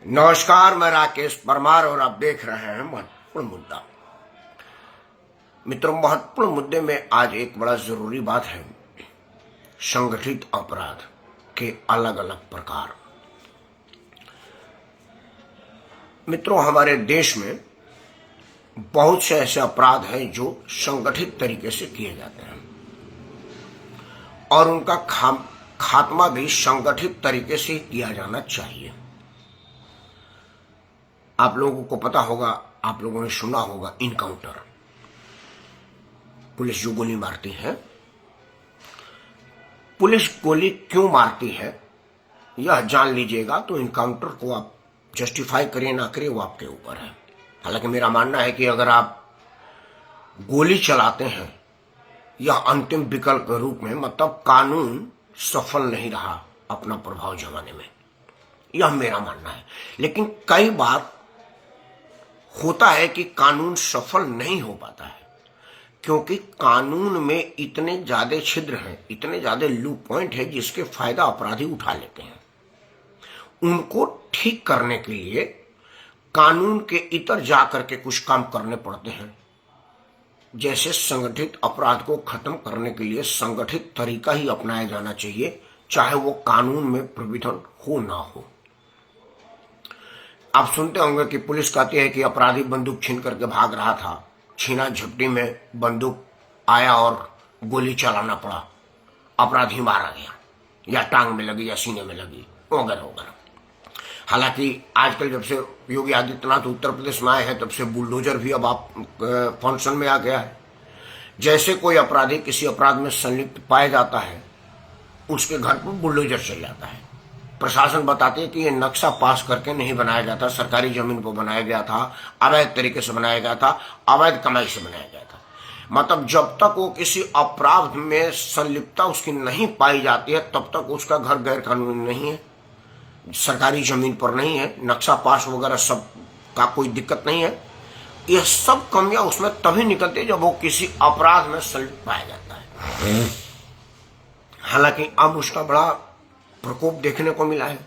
नमस्कार, मैं राकेश परमार और आप देख रहे हैं महत्वपूर्ण मुद्दा। मित्रों, महत्वपूर्ण मुद्दे में आज एक बड़ा जरूरी बात है, संगठित अपराध के अलग अलग प्रकार। मित्रों, हमारे देश में बहुत से ऐसे अपराध हैं जो संगठित तरीके से किए जाते हैं और उनका खात्मा भी संगठित तरीके से किया जाना चाहिए। आप लोगों को पता होगा, आप लोगों ने सुना होगा, इनकाउंटर। पुलिस जो गोली मारती है, पुलिस गोली क्यों मारती है यह जान लीजिएगा तो इनकाउंटर को आप जस्टिफाई करिए ना करिए वो आपके ऊपर है। हालांकि मेरा मानना है कि अगर आप गोली चलाते हैं यह अंतिम विकल्प के रूप में, मतलब कानून सफल नहीं रहा अपना प्रभाव जमाने में, यह मेरा मानना है। लेकिन कई बार होता है कि कानून सफल नहीं हो पाता है क्योंकि कानून में इतने ज्यादा छिद्र हैं, इतने ज्यादा लूप पॉइंट है जिसके फायदा अपराधी उठा लेते हैं। उनको ठीक करने के लिए कानून के इतर जाकर के कुछ काम करने पड़ते हैं। जैसे संगठित अपराध को खत्म करने के लिए संगठित तरीका ही अपनाया जाना चाहिए, चाहे वो कानून में प्रोविजन हो ना हो। आप सुनते होंगे कि पुलिस कहती है कि अपराधी बंदूक छीन करके भाग रहा था, छीना झपटी में बंदूक आया और गोली चलाना पड़ा, अपराधी मारा गया, या टांग में लगी या सीने में लगी, वगैरह वगैरह। हालांकि आजकल जब से योगी आदित्यनाथ उत्तर प्रदेश में आए हैं तब से बुलडोजर भी अब आप फंक्शन में आ गया है। जैसे कोई अपराधी किसी अपराध में संलिप्त पाया जाता है उसके घर पर बुलडोजर चल जाता है। प्रशासन बताते हैं कि ये नक्शा पास करके नहीं बनाया जाता, सरकारी जमीन पर बनाया गया था, अवैध तरीके से बनाया गया था, अवैध कमाई से बनाया गया था। मतलब जब तक वो किसी अपराध में संलिप्तता उसकी नहीं पाई जाती है तब तक उसका घर गैर कानूनी नहीं है, सरकारी जमीन पर नहीं है, नक्शा पास वगैरह सब का कोई दिक्कत नहीं है। यह सब कमियां उसमें तभी निकलती है जब वो किसी अपराध में संलिप्त पाया जाता है। हालांकि अब उसका बड़ा प्रकोप देखने को मिला है।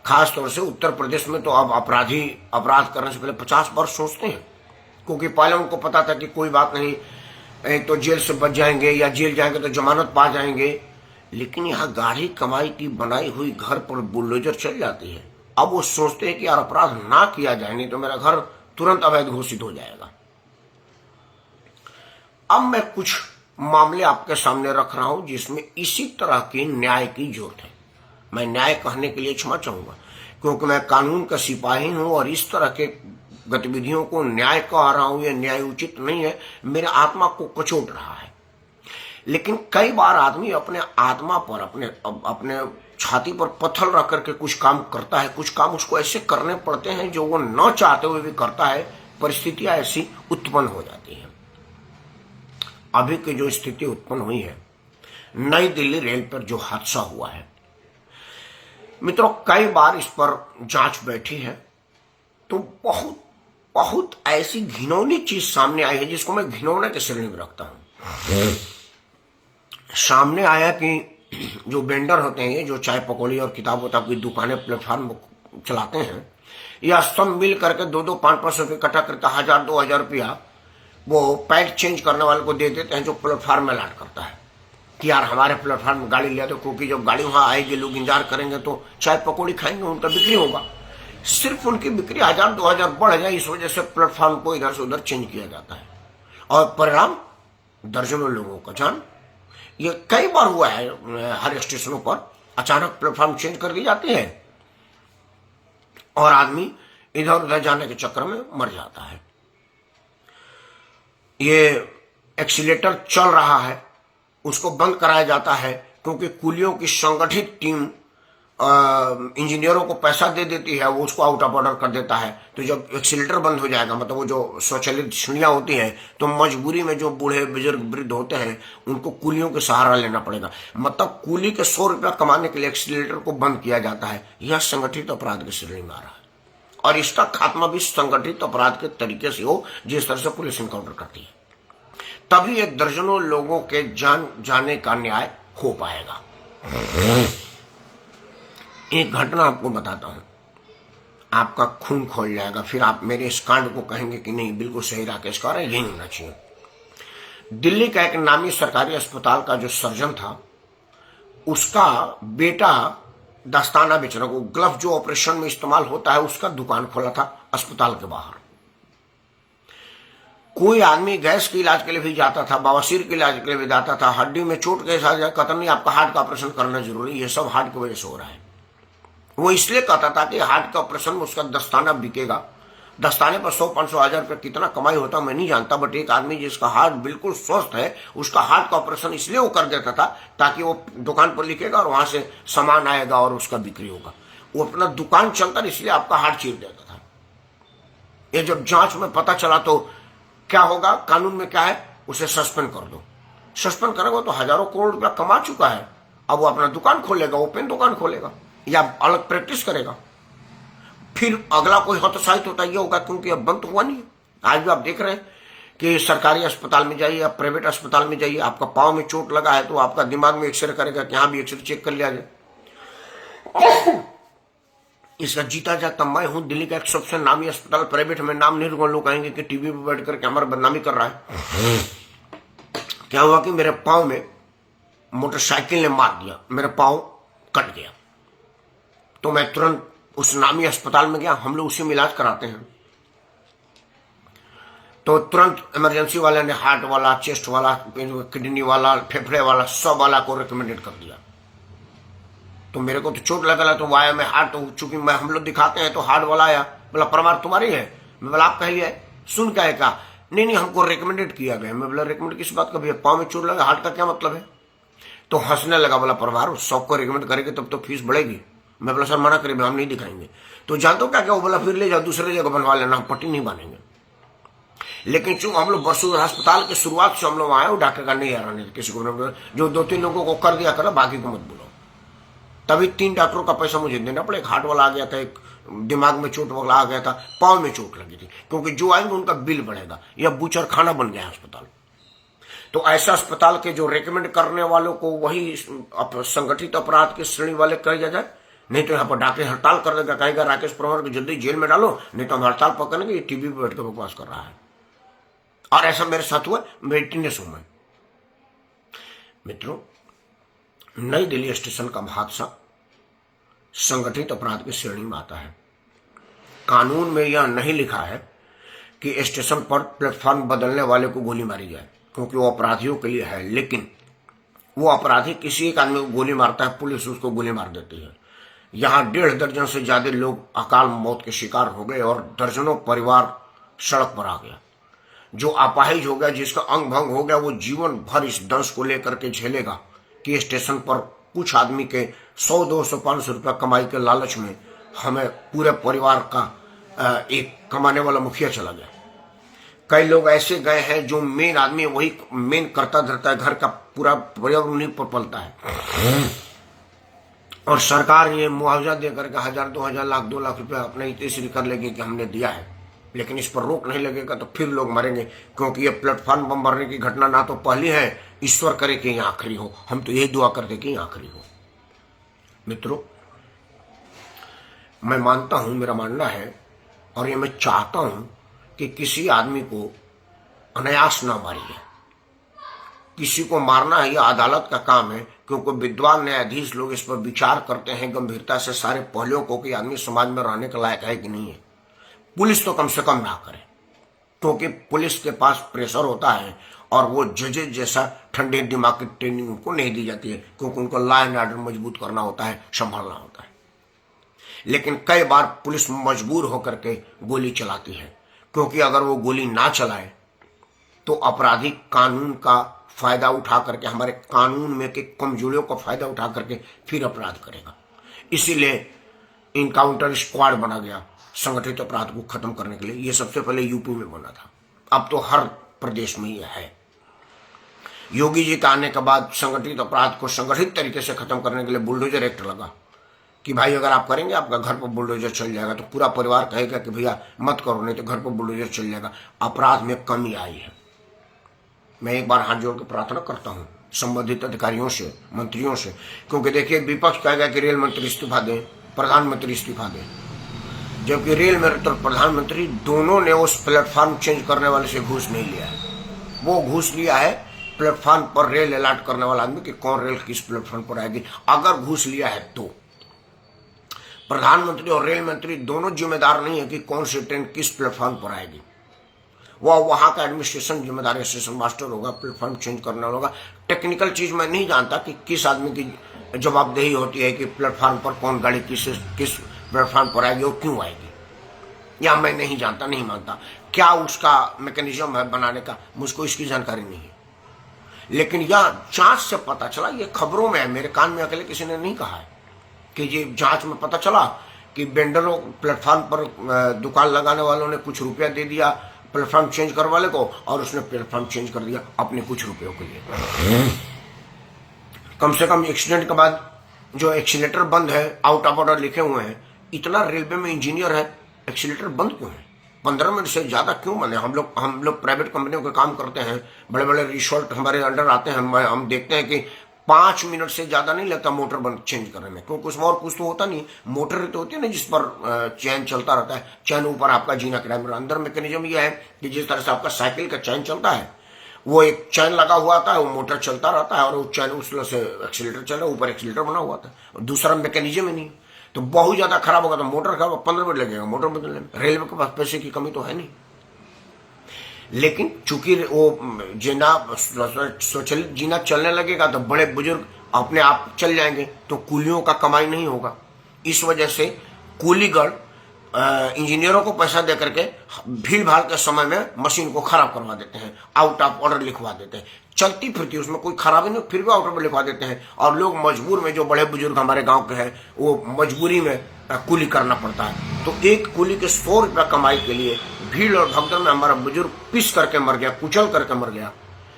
खास तौर से उत्तर प्रदेश में तो अब अपराधी अपराध करने से पहले 50 बार सोचते हैं, क्योंकि पहले उनको पता था कि कोई बात नहीं, तो जेल से बच जाएंगे या जेल जाएंगे तो जमानत पा जाएंगे। लेकिन यहाँ गाढ़ी कमाई की बनाई हुई घर पर बुलडोजर चल जाती है। अब वो सोचते हैं कि यार अपराध ना किया जाए, नहीं तो मेरा घर तुरंत अवैध घोषित हो जाएगा। अब मैं कुछ मामले आपके सामने रख रहा हूं जिसमें इसी तरह के न्याय की जरूरत है। मैं न्याय कहने के लिए क्षमा चाहूंगा क्योंकि मैं कानून का सिपाही हूं और इस तरह के गतिविधियों को न्याय कह रहा हूं, यह न्याय उचित नहीं है, मेरे आत्मा को कचोट रहा है। लेकिन कई बार आदमी अपने आत्मा पर, अपने छाती पर पत्थर रख करके कुछ काम करता है। कुछ काम उसको ऐसे करने पड़ते हैं जो वो न चाहते हुए भी करता है, परिस्थितियां ऐसी उत्पन्न हो जाती है। अभी की जो स्थिति उत्पन्न हुई है, नई दिल्ली रेल पर जो हादसा हुआ है, मित्रों कई बार इस पर जांच बैठी है तो बहुत बहुत ऐसी घिनौनी चीज सामने आई है जिसको मैं घिनौने के श्रेणी में रखता हूं। सामने आया कि जो वेंडर होते हैं, ये जो चाय पकौड़ी और किताब उताब की दुकानें प्लेटफॉर्म चलाते हैं, यह सब मिल करके 2-2, 5-5 रुपये इकट्ठा करके 1000-2000 रुपया वो पैड चेंज करने वाले को दे देते हैं जो प्लेटफॉर्म में लाट करता है कि यार हमारे प्लेटफॉर्म में गाड़ी ले दो, क्योंकि जब गाड़ी वहां आएगी लोग इंतजार करेंगे तो चाय पकौड़ी खाएंगे, उनका बिक्री होगा। सिर्फ उनकी बिक्री 1000-2000 बढ़ जाए, इस वजह से प्लेटफॉर्म को इधर से उधर चेंज किया जाता है और परिणाम दर्जनों लोगों का जान। ये कई बार हुआ है, हर स्टेशनों पर अचानक प्लेटफॉर्म चेंज कर दी जाती है और आदमी इधर उधर जाने के चक्कर में मर जाता है। ये एक्सीलेटर चल रहा है, उसको बंद कराया जाता है क्योंकि कुलियों की संगठित टीम इंजीनियरों को पैसा दे देती है, वो उसको आउट ऑफ ऑर्डर कर देता है। तो जब एक्सीलेटर बंद हो जाएगा, मतलब वो जो स्वचालित सीढ़ियां होती हैं, तो मजबूरी में जो बूढ़े बुजुर्ग वृद्ध होते हैं उनको कुलियों के सहारा लेना पड़ेगा। मतलब कुली के 100 रुपया कमाने के लिए एक्सीलेटर को बंद किया जाता है। यह संगठित अपराध की श्रेणी में आ रहा है और इसका खात्मा भी संगठित अपराध के तरीके से हो जिस तरह से पुलिस इनकाउंटर करती है, तभी एक दर्जनों लोगों के जान जाने का न्याय हो पाएगा। एक घटना आपको बताता हूं। आपका खून खोल जाएगा। फिर आप मेरे इस कांड को कहेंगे कि नहीं बिल्कुल सही राकेश कह रहे हैं, यही होना चाहिए। दिल्ली का एक नामी सरकारी अस्पताल का जो सर्जन था, उसका बेटा दस्ताना बेचने को, ग्लव जो ऑपरेशन में इस्तेमाल होता है, उसका दुकान खोला था अस्पताल के बाहर। कोई आदमी गैस के इलाज के लिए भी जाता था, बवासीर के इलाज के लिए भी जाता था, हड्डी में चोट के साथ कहता नहीं आपका हार्ट का ऑपरेशन करना जरूरी, ये सब हार्ट की वजह से हो रहा है। वो इसलिए कहता था कि हार्ट का ऑपरेशन में उसका दस्ताना बिकेगा। दस्ताने पर 100-500 हजार रुपये कितना कमाई होता मैं नहीं जानता, बट एक आदमी जिसका हार्ट बिल्कुल स्वस्थ है, उसका हार्ट का ऑपरेशन इसलिए वो कर देता था ताकि वो दुकान पर लिखेगा और वहां से सामान आएगा और उसका बिक्री होगा। वो अपना दुकान चलता इसलिए आपका हार्ट चीर देता था। ये जब जांच में पता चला तो क्या होगा, कानून में क्या है, उसे सस्पेंड कर दो। सस्पेंड करेगा तो हजारों करोड़ रुपया कमा चुका है, अब वो अपना दुकान खोलेगा, ओपन दुकान खोलेगा या अलग प्रैक्टिस करेगा। फिर अगला कोई हतोत्साहित होता ये होगा क्योंकि अब बंद हुआ नहीं। आज भी आप देख रहे हैं कि सरकारी अस्पताल में जाइए या प्राइवेट अस्पताल में जाइए, आपका पांव में चोट लगा है तो आपका दिमाग में एक्सरे करेगा कि यहां भी एक्सरे चेक कर लिया जाए। इसका जीता जाता मैं हूं। दिल्ली का एक सबसे नामी अस्पताल, प्राइवेट में नाम नहीं लूंगा, लोग कहेंगे कि टीवी पर बैठ करके हमारा बदनामी कर रहा है। क्या हुआ कि मेरे पांव में मोटरसाइकिल ने मार दिया, मेरा पांव कट गया। तो मैं तुरंत उस नामी अस्पताल में गया, हम लोग उसी में इलाज कराते हैं। तो तुरंत इमरजेंसी वाले ने हार्ट वाला, चेस्ट वाला, किडनी वाला, फेफड़े वाला, सब वाला को रिकमेंडेड कर दिया। तो मेरे को तो चोट लगा तो वो आया, मैं हार्ट, तो चूंकि मैं हम लोग दिखाते हैं तो हार्ट वाला आया, बोला परमार तुम्हारी है। मैं बोला आप कहिए, सुन क्या है कहा, नहीं हमको रिकमेंडेड किया गया। मैं बोला रिकमेंड किस बात का भैया, पाँव में चोट लगा, हार्ट का क्या मतलब है। तो हंसने लगा, बोला परमार सबको रिकमेंड करेंगे तब तो फीस बढ़ेगी। मैं बोला सर मना करिए, हम नहीं दिखाएंगे। तो जानते हो क्या क्या, वो बोला फिर ले जाओ दूसरे जगह बनवा लेना, हम पट्टी नहीं बांधेंगे। लेकिन चूंकि हम लोग वर्षों अस्पताल की शुरुआत से हम लोग आए, वो डॉक्टर का नहीं आ रहा, किसी को जो 2-3 लोगों को कर दिया करो, बाकी को मत बोलो। तभी 3 डॉक्टरों का पैसा मुझे देना पड़ा। एक हार्ट वाला आ गया था, एक दिमाग में चोट वाला आ गया था, पाँव में चोट लगी थी, क्योंकि जो आएंगे उनका बिल बढ़ेगा। यह बूचर खाना बन गया अस्पताल। तो ऐसा अस्पताल के जो रेकमेंड करने वालों को वही संगठित अपराध की श्रेणी वाले कह जाए, नहीं तो यहाँ पर डॉक्टर हड़ताल कर देगा, कहेगा राकेश परमार को जल्दी जेल में डालो, नहीं तो हम हड़ताल पकड़ेंगे, ये टीवी पर बैठ कर बकवास कर रहा है। और ऐसा मेरे साथ हुआ मेरे टीनेज में। मित्रों, नई दिल्ली स्टेशन का हादसा संगठित अपराध की श्रेणी में आता है। कानून में यह नहीं लिखा है कि स्टेशन पर प्लेटफॉर्म बदलने वाले को गोली मारी जाए, क्योंकि वो अपराधियों के लिए है। लेकिन वो अपराधी किसी एक आदमी को गोली मारता है, पुलिस उसको गोली मार देती है। यहाँ 1.5 दर्जन से ज्यादा लोग अकाल मौत के शिकार हो गए और दर्जनों परिवार सड़क पर आ गया। जो अपाहिज हो गया, जिसका अंग भंग हो गया, वो जीवन भर इस दंश को लेकर के झेलेगा कि स्टेशन पर कुछ आदमी के 100, 200, 500 रुपया कमाई के लालच में हमें पूरे परिवार का एक कमाने वाला मुखिया चला गया। कई लोग ऐसे गए हैं जो मेन आदमी वही मेन करता धरता है, घर का पूरा परिवार उन्हीं पर पलता है। और सरकार ये मुआवजा देकर के 1000, 2000, लाख, 2 लाख रुपया अपने तीसरी कर लेगी कि हमने दिया है। लेकिन इस पर रोक नहीं लगेगा तो फिर लोग मरेंगे, क्योंकि ये प्लेटफॉर्म बम भरने की घटना ना तो पहली है, ईश्वर करे कि यह आखिरी हो। हम तो यही दुआ करते कि यह आखिरी हो। मित्रों, मैं मानता हूं, मेरा मानना है और ये मैं चाहता हूं कि किसी आदमी को अनायास ना मारिए। किसी को मारना है यह अदालत का काम है, क्योंकि विद्वान न्यायाधीश लोग इस पर विचार करते हैं गंभीरता से सारे पहलुओं को कि आदमी समाज में रहने के लायक है कि नहीं है। पुलिस तो कम से कम ना करे, क्योंकि पुलिस के पास प्रेशर होता है और वो जजेज जैसा ठंडे दिमाग की ट्रेनिंग उनको नहीं दी जाती है, क्योंकि उनको लॉ एंड ऑर्डर मजबूत करना होता है, संभालना होता है। लेकिन कई बार पुलिस मजबूर होकर के गोली चलाती है, क्योंकि अगर वो गोली ना चलाए तो अपराधी कानून का फायदा उठा करके, हमारे कानून में के कमजोरियों का फायदा उठा करके फिर अपराध करेगा। इसीलिए इनकाउंटर स्क्वाड बना गया संगठित अपराध को खत्म करने के लिए। ये सबसे पहले यूपी में बना था, अब तो हर प्रदेश में यह है। योगी जी के आने के बाद संगठित अपराध को संगठित तरीके से खत्म करने के लिए बुलडोजर एक्ट लगा कि भाई अगर आप करेंगे आपका घर पर बुलडोजर चल जाएगा। तो पूरा परिवार कहेगा कि भैया मत करो, नहीं तो घर पर बुलडोजर चल जाएगा। अपराध में कमी आई है। मैं एक बार हाथ जोड़ के प्रार्थना करता हूं संबंधित अधिकारियों से, मंत्रियों से, क्योंकि देखिए विपक्ष कहेगा कि रेल मंत्री इस्तीफा दें, प्रधानमंत्री इस्तीफा दें, जबकि रेल मंत्री और प्रधानमंत्री दोनों ने उस प्लेटफॉर्म चेंज करने वाले से घूस नहीं लिया है। वो घूस लिया है प्लेटफॉर्म पर रेल अलॉट करने वाला आदमी कि कौन रेल किस प्लेटफॉर्म पर आएगी। अगर घूस लिया है तो प्रधानमंत्री और रेल मंत्री दोनों जिम्मेदार नहीं है कि कौन सी ट्रेन किस प्लेटफॉर्म पर आएगी। वह वहां का एडमिनिस्ट्रेशन जिम्मेदार स्टेशन मास्टर होगा, प्लेटफॉर्म चेंज करना होगा। टेक्निकल चीज मैं नहीं जानता कि किस आदमी की जवाबदेही होती है कि प्लेटफॉर्म पर कौन गाड़ी किस प्लेटफॉर्म पर आएगी और क्यों आएगी, या मैं नहीं जानता, नहीं मानता। क्या उसका मैकेनिज्म है बनाने का, मुझको इसकी जानकारी नहीं है। लेकिन यह जांच से पता चला, ये खबरों में है, मेरे कान में अकेले किसी ने नहीं कहा है कि ये जांच में पता चला कि वेंडरों प्लेटफॉर्म पर दुकान लगाने वालों ने कुछ रुपया दे दिया प्लेटफॉर्म चेंज कर वाले को, और उसने प्लेटफॉर्म चेंज कर दिया अपने कुछ रुपयों के लिए। कम से कम एक्सीडेंट के बाद जो एक्सीलेटर बंद है, आउट ऑफ ऑर्डर लिखे हुए हैं, इतना रेलवे में इंजीनियर है, एक्सीलेटर बंद क्यों है? 15 मिनट से ज्यादा क्यों बंद है? हम लोग प्राइवेट कंपनियों का काम करते हैं, बड़े बड़े रिसोर्ट हमारे अंडर आते हैं, हम देखते हैं कि 5 मिनट से ज्यादा नहीं लगता मोटर बंद चेंज करने में, क्योंकि उसमें और कुछ तो होता नहीं। मोटर तो होती है ना जिस पर चैन चलता रहता है, चैन ऊपर आपका जीना किराया। अंदर मैकेनिज्म यह है कि जिस तरह से आपका साइकिल का चैन चलता है, वो एक चैन लगा हुआ आता है, वो मोटर चलता रहता है और वो चैन उस से एक्सीलेटर चल रहा है, ऊपर एक्सीलेटर बना हुआ था, दूसरा मैकेनिज्म ही नहीं। तो बहुत ज्यादा खराब होगा तो मोटर खराब, 15 मिनट लगेगा मोटर बदलने में। रेलवे के पास पैसे की कमी तो है नहीं, लेकिन चूंकि वो जीना स्वचालित जीना चलने लगेगा तो बड़े बुजुर्ग अपने आप चल जाएंगे, तो कूलियों का कमाई नहीं होगा। इस वजह से कूलीगढ़ इंजीनियरों को पैसा दे करके भीड़ भाड़ के समय में मशीन को खराब करवा देते हैं, आउट ऑफ ऑर्डर लिखवा देते हैं। चलती फिरती उसमें कोई खराबी नहीं, फिर भी आउट ऑफ ऑर्डर लिखवा देते हैं, और लोग मजबूर में, जो बड़े बुजुर्ग हमारे गांव के हैं, वो मजबूरी में कूली करना पड़ता है। तो एक कूली के 100 रुपया कमाई के लिए भीड़ और भगदड़ में हमारा बुजुर्ग पिस करके मर गया, कुचल करके मर गया।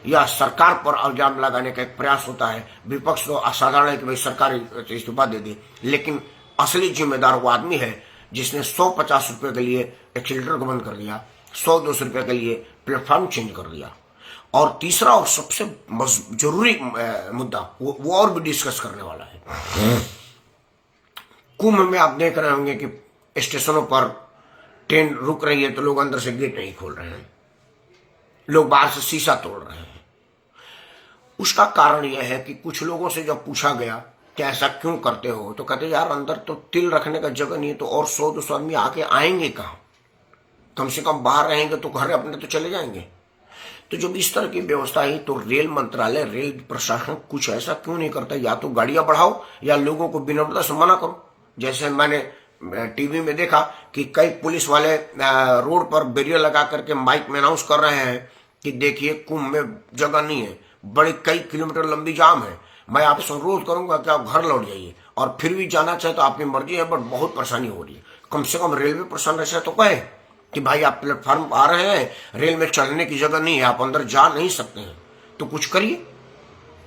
यह सरकार पर इल्जाम लगाने का एक प्रयास होता है। विपक्ष तो असाधारण है कि भाई सरकार इस्तीफा दे दी, लेकिन असली जिम्मेदार वो आदमी है जिसने 150 रुपए के लिए एक्सीलेटर को बंद कर दिया, 100-200 रुपए के लिए प्लेटफॉर्म चेंज कर दिया। और तीसरा और सबसे जरूरी मुद्दा वो और भी डिस्कस करने वाला है। कुंभ में आप देख रहे होंगे कि स्टेशनों पर ट्रेन रुक रही है तो लोग अंदर से गेट नहीं खोल रहे हैं, लोग बाहर से शीशा तोड़ रहे हैं। उसका कारण यह है कि कुछ लोगों से जब पूछा गया कि ऐसा क्यों करते हो, तो कहते यार अंदर तो तिल रखने का जगह नहीं है, तो और 100-200 आदमी आके आएंगे कहां? कम से कम बाहर रहेंगे तो घर अपने तो चले जाएंगे। तो जब इस तरह की व्यवस्था है तो रेल मंत्रालय, रेल प्रशासन कुछ ऐसा क्यों नहीं करता? या तो गाड़ियां बढ़ाओ या लोगों को विनम्रता से मना करो। जैसे मैंने टीवी में देखा कि कई पुलिस वाले रोड पर बैरियर लगा करके माइक में अनाउंस कर रहे हैं कि देखिए कुंभ में जगह नहीं है, बड़े कई किलोमीटर लंबी जाम है, मैं आपसे अनुरोध करूंगा कि आप घर लौट जाइए, और फिर भी जाना चाहे तो आपकी मर्जी है, बट बहुत परेशानी हो रही है। कम से कम रेलवे प्रशासन ऐसा तो कहे कि भाई आप प्लेटफॉर्म आ रहे हैं, रेल में चलने की जगह नहीं है, आप अंदर जा नहीं सकते हैं, तो कुछ करिए।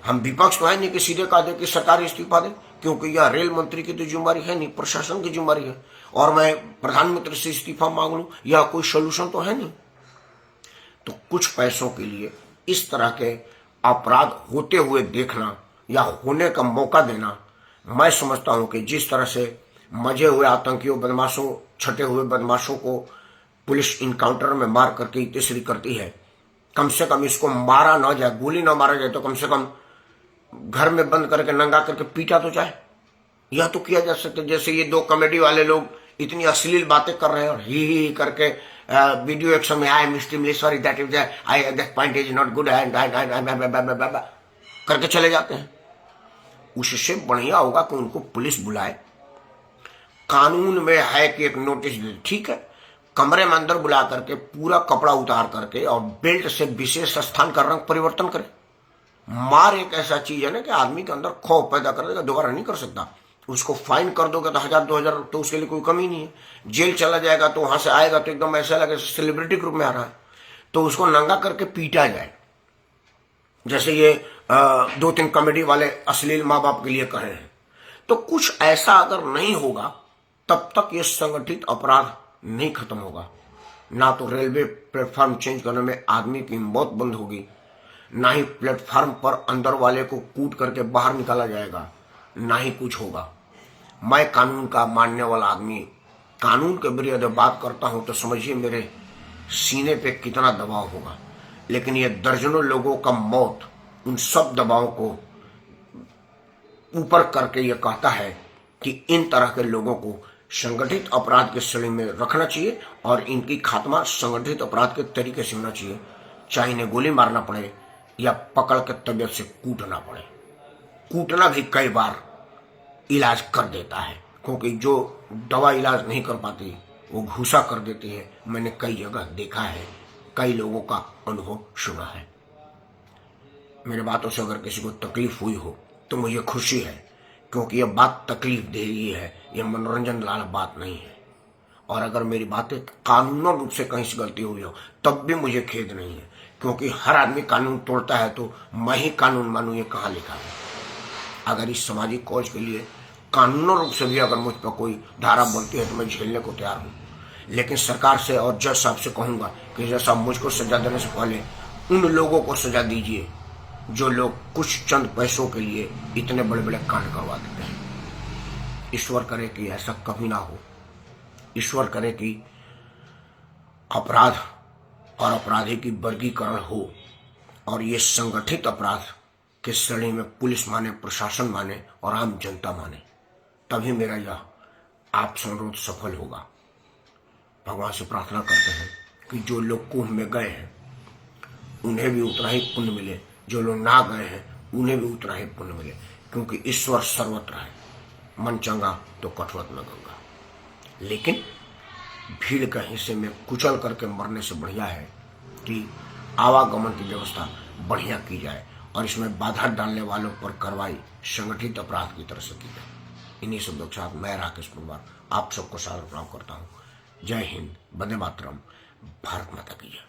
हम विपक्ष तो है नहीं कि सीधे कहा दे कि सरकार इस्तीफा दे, क्योंकि यह रेल मंत्री की तो जिम्मेदारी है नहीं, प्रशासन की जिम्मेदारी है। और मैं प्रधानमंत्री से इस्तीफा मांग लूं, यह कोई सोल्यूशन तो है नहीं। तो कुछ पैसों के लिए इस तरह के अपराध होते हुए देखना या होने का मौका देना, मैं समझता हूं कि जिस तरह से मजे हुए आतंकियों, बदमाशों, छटे हुए बदमाशों को पुलिस इनकाउंटर में मार करके तीसरी करती है, कम से कम इसको मारा ना जाए, गोली ना मारा जाए तो कम से कम घर में बंद करके नंगा करके पीटा तो जाए। यह तो किया जा सकता है। जैसे ये 2 कॉमेडी वाले लोग इतनी अश्लील बातें कर रहे हैं और ही करके वीडियो एक्शन में, I am extremely sorry that is I that point is not good करके चले जाते हैं। उससे बढ़िया होगा कि उनको पुलिस बुलाए। कानून में है कि एक नोटिस दे, ठीक है, कमरे में अंदर बुला करके पूरा कपड़ा उतार करके और बेल्ट से विशेष स्थान का रंग परिवर्तन करे। मार एक ऐसा चीज है ना कि आदमी के अंदर खौफ पैदा कर देगा, दोबारा नहीं कर सकता। उसको फाइन कर दोगे तो 1000-2000 तो उसके लिए कोई कमी नहीं है। जेल चला जाएगा तो वहां से आएगा तो एकदम ऐसा लगे सेलिब्रिटी ग्रुप में आ रहा है, तो उसको नंगा करके पीटा जाए। जैसे ये 2-3 कॉमेडी वाले अश्लील माँ बाप के लिए कहे हैं। तो कुछ ऐसा अगर नहीं होगा तब तक ये संगठित अपराध नहीं खत्म होगा। ना तो रेलवे प्लेटफॉर्म चेंज करने में आदमी की मौत बंद होगी, ना ही प्लेटफॉर्म पर अंदर वाले को कूट करके बाहर निकाला जाएगा, ना ही कुछ होगा। मैं कानून का मानने वाला आदमी कानून के विरुद्ध बात करता हूं तो समझिए मेरे सीने पे कितना दबाव होगा। लेकिन ये दर्जनों लोगों का मौत उन सब दबावों को ऊपर करके ये कहता है कि इन तरह के लोगों को संगठित अपराध के श्रेणी में रखना चाहिए और इनकी खात्मा संगठित अपराध के तरीके से होना चाहिए, चाहे इन्हें गोली मारना पड़े या पकड़ के तबियत से कूटना पड़े। कूटना भी कई बार इलाज कर देता है, क्योंकि जो दवा इलाज नहीं कर पाती वो घूसा कर देती है। मैंने कई जगह देखा है, कई लोगों का अनुभव सुना है। मेरे बातों से अगर किसी को तकलीफ हुई हो तो मुझे खुशी है, क्योंकि यह बात तकलीफ दे रही है, यह मनोरंजन लाल बात नहीं है। और अगर मेरी बातें कानूनन रूप से कहीं से गलती हुई हो तब भी मुझे खेद नहीं है, क्योंकि हर आदमी कानून तोड़ता है तो मैं ही कानून मानूं, ये कहाँ लिखा है। अगर इस सामाजिक कौज के लिए कानूनन रूप से भी अगर मुझ पर कोई धारा बनती है तो मैं झेलने को तैयार हूँ। लेकिन सरकार से और जज साहब से कहूंगा कि जज साहब मुझको सजा देने से पहले उन लोगों को सजा दीजिए जो लोग कुछ चंद पैसों के लिए इतने बड़े बड़े कांड करवा देते हैं। ईश्वर करे कि ऐसा कभी ना हो। ईश्वर करे कि अपराध और अपराधी की वर्गीकरण हो और ये संगठित अपराध के श्रेणी में पुलिस माने, प्रशासन माने और आम जनता माने, तभी मेरा यह आपसे अनुरोध सफल होगा। भगवान से प्रार्थना करते हैं कि जो लोग कुंभ में गए हैं उन्हें भी उतना ही पुण्य मिले, जो लोग ना गए हैं उन्हें भी उतना ही पुण्य मिले, क्योंकि ईश्वर सर्वत्र है। मन चंगा तो कठवत में गंगा। लेकिन भीड़ के हिस्से में कुचल करके मरने से बढ़िया है कि आवागमन की व्यवस्था बढ़िया की जाए और इसमें बाधा डालने वालों पर कार्रवाई संगठित अपराध की तरह से की जाए। इन्हीं शब्दों के साथ मैं राकेश कुमार आप सबको सादर प्रणाम करता हूँ। जय हिंद, वंदे मातरम, भारत माता की जय।